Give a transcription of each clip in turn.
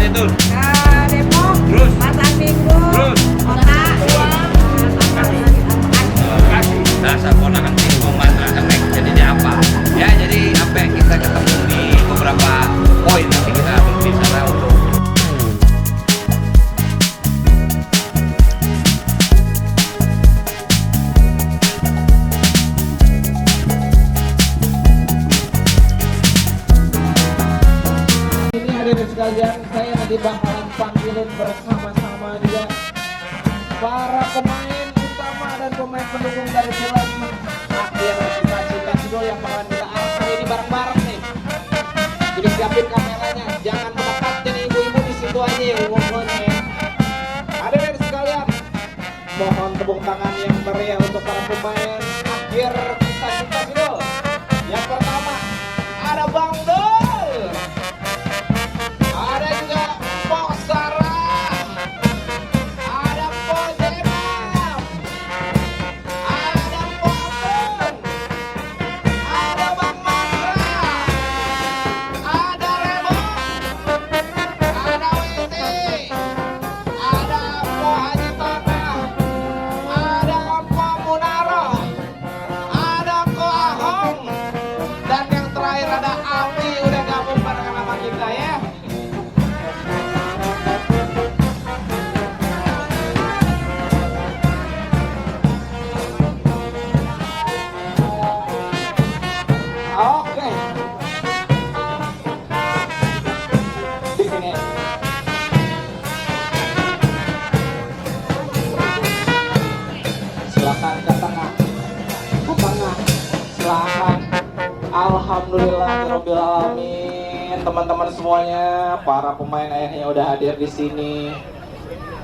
aja tuh? Ke Depok. Terus? Pasar Minggu. Terus? Kota. Kasih. Dasar ponakan singkong mana efek jadinya apa? Ya jadi apa yang kita ketemu di beberapa poin nanti kita berbicara untuk hadirin sekalian, saya nanti bakalan panggilin bersama-sama dia para pemain utama dan pemain pendukung dari film Akhir Kisah Cinta Sidol yang bakalan kita arahkan ini bareng-bareng nih. Jadi siapin kameranya, jangan mendekat, jadi ibu-ibu di situ aja ya, ibu-ibunya. Hadirin sekalian, mohon tepuk tangan yang meriah untuk para pemain Akhir Kisah Cinta Sidol. Yang pertama ada Bang Dol. Ada juga Pok Sarah, ada Pok Jenam, ada Pok Ben, ada Bang Mandra, ada Remo, ada Witi, ada Pok Haji Tanah, ada Pok Munaro, ada Ko Ahong, dan yang terakhir ada Abi udah gabung barengan sama kita ya. Oke. Di sini. Silakan ke tengah. Ke tengah. Silakan. Alhamdulillahirabbil alamin. Teman-teman semuanya, para pemain ayahnya udah hadir di sini.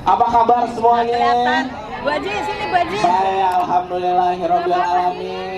Apa kabar semuanya? Bu Haji, sini Bu Haji. Saya alhamdulillahirabbil alamin.